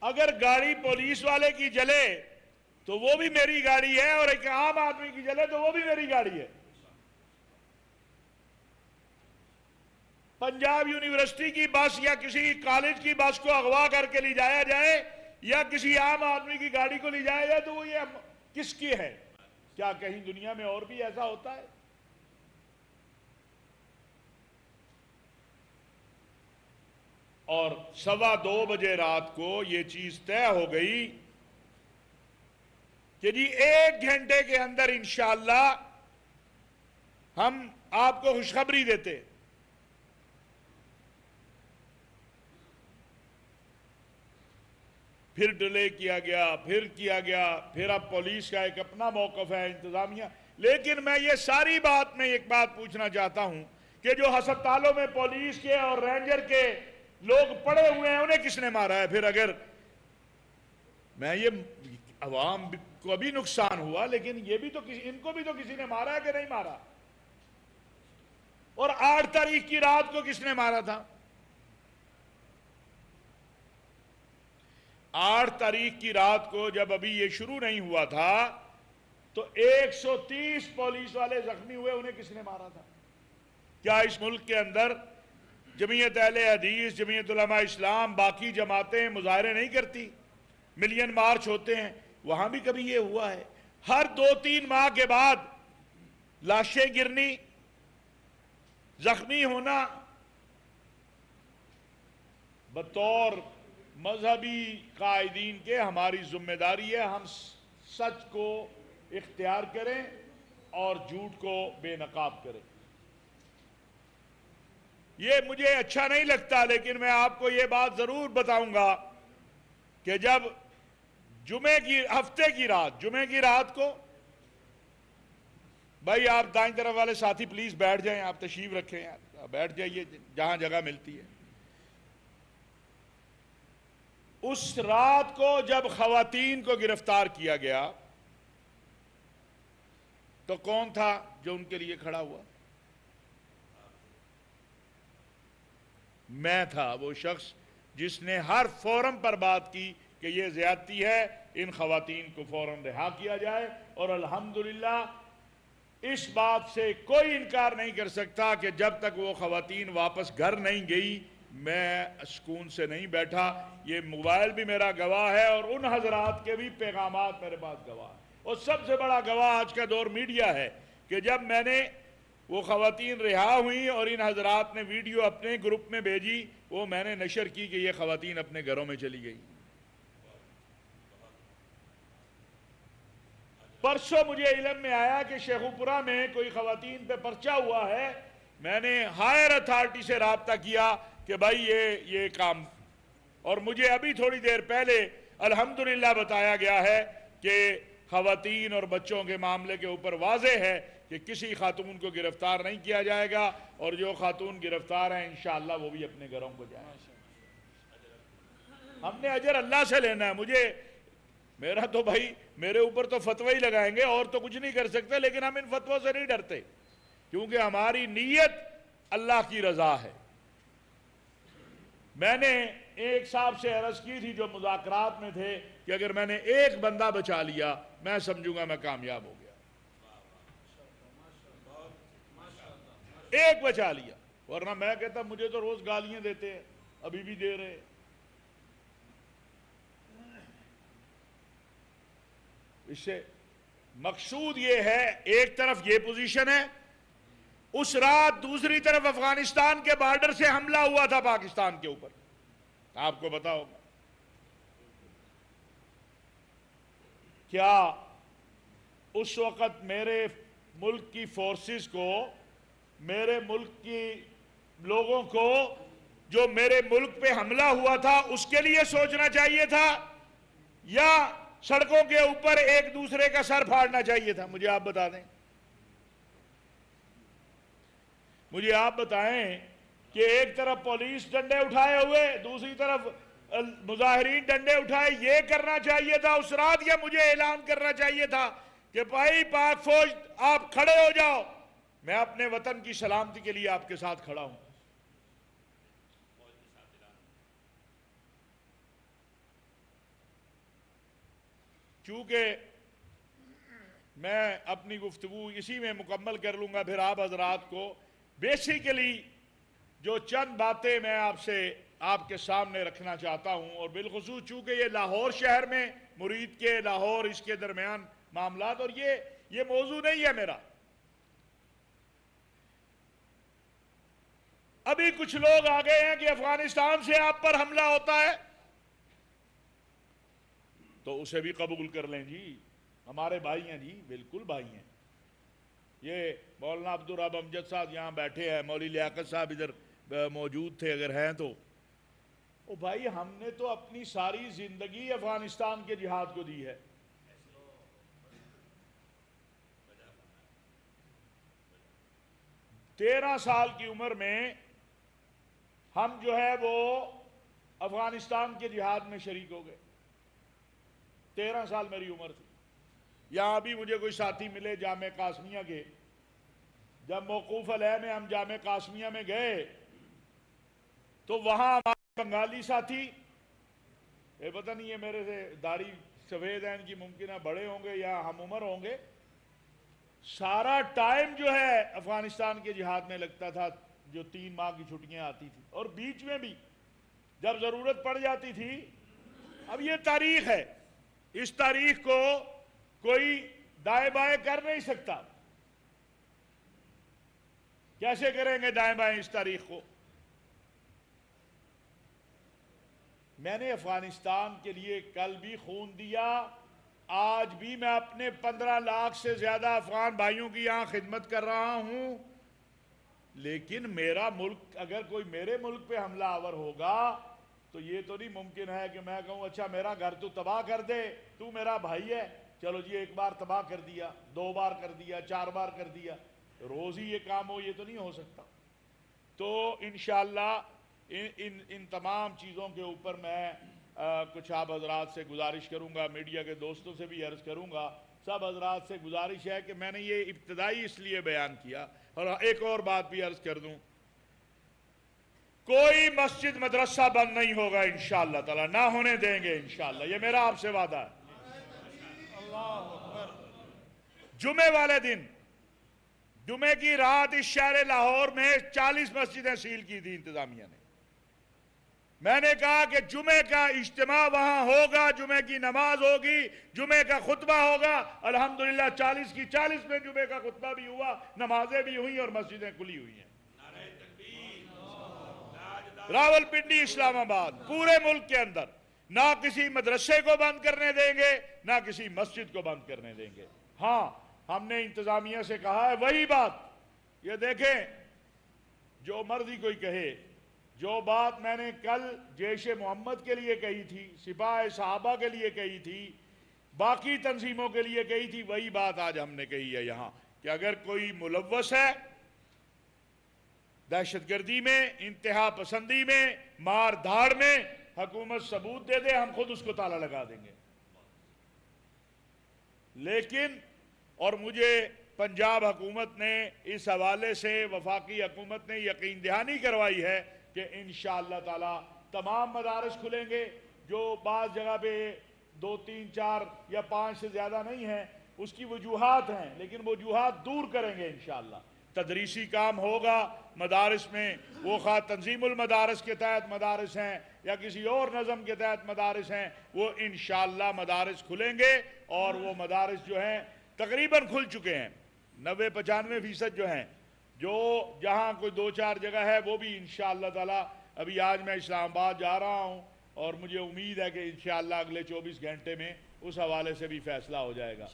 اگر گاڑی پولیس والے کی جلے تو وہ بھی میری گاڑی ہے، اور ایک عام آدمی کی جلے تو وہ بھی میری گاڑی ہے۔ پنجاب یونیورسٹی کی بس یا کسی کالج کی بس کو اغوا کر کے لے جایا جائے یا کسی عام آدمی کی گاڑی کو لے جایا جائے تو وہ یہ کس کی ہے؟ کیا کہیں دنیا میں اور بھی ایسا ہوتا ہے؟ اور 2:15 بجے رات کو یہ چیز طے ہو گئی کہ جی 1 گھنٹے کے اندر انشاءاللہ ہم آپ کو خوشخبری دیتے۔ پھر ڈیلے کیا گیا، پھر اب پولیس کا ایک اپنا موقف ہے، انتظامیہ۔ لیکن میں یہ ساری بات میں ایک بات پوچھنا چاہتا ہوں کہ جو ہسپتالوں میں پولیس کے اور رینجر کے لوگ پڑے ہوئے ہیں انہیں کس نے مارا ہے؟ پھر اگر میں یہ عوام کو بھی نقصان ہوا، لیکن یہ بھی تو ان کو بھی تو کسی نے مارا ہے کہ نہیں مارا؟ اور 8 تاریخ کی رات کو کس نے مارا تھا؟ 8 تاریخ کی رات کو جب ابھی یہ شروع نہیں ہوا تھا تو 130 پولیس والے زخمی ہوئے، انہیں کس نے مارا تھا؟ کیا اس ملک کے اندر جمعیت اہل حدیث، جمعیت علماء اسلام، باقی جماعتیں مظاہرے نہیں کرتی؟ ملین مارچ ہوتے ہیں، وہاں بھی کبھی یہ ہوا ہے؟ ہر 2-3 ماہ کے بعد لاشیں گرنی، زخمی ہونا۔ بطور مذہبی قائدین کے ہماری ذمہ داری ہے ہم سچ کو اختیار کریں اور جھوٹ کو بے نقاب کریں۔ یہ مجھے اچھا نہیں لگتا، لیکن میں آپ کو یہ بات ضرور بتاؤں گا کہ جب ہفتے کی رات، جمعے کی رات کو، بھائی آپ دائیں طرف والے ساتھی پلیز بیٹھ جائیں، آپ تشریف رکھیں، بیٹھ جائیے جہاں جگہ ملتی ہے۔ اس رات کو جب خواتین کو گرفتار کیا گیا تو کون تھا جو ان کے لیے کھڑا ہوا؟ میں تھا، وہ شخص جس نے ہر فورم پر بات کی کہ یہ زیادتی ہے، ان خواتین کو فوراً رہا کیا جائے۔ اور الحمدللہ اس بات سے کوئی انکار نہیں کر سکتا کہ جب تک وہ خواتین واپس گھر نہیں گئی میں سکون سے نہیں بیٹھا۔ یہ موبائل بھی میرا گواہ ہے اور ان حضرات کے بھی پیغامات میرے پاس گواہ ہیں۔ اور سب سے بڑا گواہ آج کا دور میڈیا ہے کہ جب میں نے وہ خواتین رہا ہوئیں اور ان حضرات نے ویڈیو اپنے گروپ میں بھیجی، وہ میں نے نشر کی کہ یہ خواتین اپنے گھروں میں چلی گئی۔ پرسوں مجھے علم میں آیا کہ شیخوپورہ میں کوئی خواتین پہ پرچہ ہوا ہے۔ میں نے ہائر اتھارٹی سے رابطہ کیا کہ بھائی یہ کام، اور مجھے ابھی تھوڑی دیر پہلے الحمدللہ بتایا گیا ہے کہ خواتین اور بچوں کے معاملے کے اوپر واضح ہے کہ کسی خاتون کو گرفتار نہیں کیا جائے گا، اور جو خاتون گرفتار ہیں انشاءاللہ وہ بھی اپنے گھروں کو جائیں۔ ہم نے اجر اللہ سے لینا ہے۔ میرا تو بھائی میرے اوپر تو فتوی ہی لگائیں گے اور تو کچھ نہیں کر سکتے، لیکن ہم ان فتووں سے نہیں ڈرتے کیونکہ ہماری نیت اللہ کی رضا ہے۔ میں نے ایک صاحب سے عرض کی تھی جو مذاکرات میں تھے کہ اگر میں نے ایک بندہ بچا لیا میں سمجھوں گا میں کامیاب ہو گیا، ایک بچا لیا، ورنہ میں کہتا مجھے تو روز گالیاں دیتے ہیں، ابھی بھی دے رہے۔ اس سے مقصود یہ ہے، ایک طرف یہ پوزیشن ہے، اس رات دوسری طرف افغانستان کے بارڈر سے حملہ ہوا تھا پاکستان کے اوپر، آپ کو پتا ہوگا۔ کیا اس وقت میرے ملک کی فورسز کو، میرے ملک کی لوگوں کو جو میرے ملک پہ حملہ ہوا تھا اس کے لیے سوچنا چاہیے تھا یا سڑکوں کے اوپر ایک دوسرے کا سر پھاڑنا چاہیے تھا؟ مجھے آپ بتا دیں، مجھے آپ بتائیں کہ ایک طرف پولیس ڈنڈے اٹھائے ہوئے، دوسری طرف مظاہرین ڈنڈے اٹھائے، یہ کرنا چاہیے تھا اس رات، یا مجھے اعلان کرنا چاہیے تھا کہ بھائی پاک فوج آپ کھڑے ہو جاؤ، میں اپنے وطن کی سلامتی کے لیے آپ کے ساتھ کھڑا ہوں؟ چونکہ میں اپنی گفتگو اسی میں مکمل کر لوں گا، پھر آپ حضرات کو بیسیکلی جو چند باتیں میں آپ کے سامنے رکھنا چاہتا ہوں، اور بالخصوص چونکہ یہ لاہور شہر میں مرید کے لاہور اس کے درمیان معاملات، اور یہ موضوع نہیں ہے میرا. ابھی کچھ لوگ آ گئے ہیں کہ افغانستان سے آپ پر حملہ ہوتا ہے تو اسے بھی قبول کر لیں جی، ہمارے بھائی ہیں جی، بالکل بھائی ہیں. یہ مولانا عبدالرب امجد صاحب یہاں بیٹھے ہیں، مولوی لیاقت صاحب ادھر موجود تھے اگر ہیں تو. او بھائی، ہم نے تو اپنی ساری زندگی افغانستان کے جہاد کو دی ہے. 13 سال کی عمر میں ہم جو ہے وہ افغانستان کے جہاد میں شریک ہو گئے. 13 سال میری عمر تھی. یہاں بھی مجھے کوئی ساتھی ملے جامع قاسمیہ کے، جب موقوف علیہ میں ہم جامع قاسمیہ میں گئے تو وہاں ہمارے بنگالی ساتھی، یہ پتہ نہیں ہے میرے سے داڑھی سفید ہیں ان کی، ممکنہ بڑے ہوں گے یا ہم عمر ہوں گے، سارا ٹائم جو ہے افغانستان کے جہاد میں لگتا تھا، جو 3 ماہ کی چھٹیاں آتی تھی، اور بیچ میں بھی جب ضرورت پڑ جاتی تھی. اب یہ تاریخ ہے، اس تاریخ کو کوئی دائیں بائیں کر نہیں سکتا. کیسے کریں گے دائیں بائیں اس تاریخ کو؟ میں نے افغانستان کے لیے کل بھی خون دیا، آج بھی میں اپنے 15 لاکھ سے زیادہ افغان بھائیوں کی یہاں خدمت کر رہا ہوں. لیکن میرا ملک، اگر کوئی میرے ملک پہ حملہ آور ہوگا تو یہ تو نہیں ممکن ہے کہ میں کہوں اچھا میرا گھر تو تباہ کر دے، تو میرا بھائی ہے، چلو جی 1 بار تباہ کر دیا، 2 بار کر دیا، 4 بار کر دیا، روز ہی یہ کام ہو، یہ تو نہیں ہو سکتا. تو انشاءاللہ ان تمام چیزوں کے اوپر میں کچھ آپ حضرات سے گزارش کروں گا، میڈیا کے دوستوں سے بھی عرض کروں گا. سب حضرات سے گزارش ہے کہ میں نے یہ ابتدائی اس لیے بیان کیا. اور ایک اور بات بھی عرض کر دوں، کوئی مسجد مدرسہ بند نہیں ہوگا انشاءاللہ تعالی، نہ ہونے دیں گے انشاءاللہ، یہ میرا آپ سے وعدہ ہے. جمعے والے دن، جمعے کی رات اس شہر لاہور میں 40 مسجدیں سیل کی تھی انتظامیہ نے. میں نے کہا کہ جمعے کا اجتماع وہاں ہوگا، جمعے کی نماز ہوگی، جمعے کا خطبہ ہوگا. الحمدللہ 40 کی 40 میں جمعے کا خطبہ بھی ہوا، نمازیں بھی ہوئیں اور مسجدیں کھلی ہوئی ہیں. راولپنڈی، اسلام آباد، پورے ملک کے اندر نہ کسی مدرسے کو بند کرنے دیں گے، نہ کسی مسجد کو بند کرنے دیں گے. ہاں، ہم نے انتظامیہ سے کہا ہے وہی بات. یہ دیکھیں، جو مرضی کوئی کہے، جو بات میں نے کل جیش محمد کے لیے کہی تھی، سپاہ صحابہ کے لیے کہی تھی، باقی تنظیموں کے لیے کہی تھی، وہی بات آج ہم نے کہی ہے یہاں، کہ اگر کوئی ملوث ہے دہشت گردی میں، انتہا پسندی میں، مار دھاڑ میں، حکومت ثبوت دے دے، ہم خود اس کو تالا لگا دیں گے. لیکن اور مجھے پنجاب حکومت نے اس حوالے سے، وفاقی حکومت نے یقین دہانی کروائی ہے کہ انشاءاللہ تعالی تمام مدارس کھلیں گے. جو بعض جگہ پہ 2 3 4 یا 5 سے زیادہ نہیں ہیں، اس کی وجوہات ہیں، لیکن وجوہات دور کریں گے انشاءاللہ. تدریسی کام ہوگا مدارس میں، وہ خواہ تنظیم المدارس کے تحت مدارس ہیں یا کسی اور نظم کے تحت مدارس ہیں، وہ انشاءاللہ مدارس کھلیں گے. اور وہ مدارس جو ہیں تقریباً کھل چکے ہیں، 90-95% جو ہیں. جو جہاں کوئی 2-4 جگہ ہے وہ بھی انشاءاللہ تعالی، ابھی آج میں اسلام آباد جا رہا ہوں اور مجھے امید ہے کہ انشاءاللہ اگلے 24 گھنٹے میں اس حوالے سے بھی فیصلہ ہو جائے گا.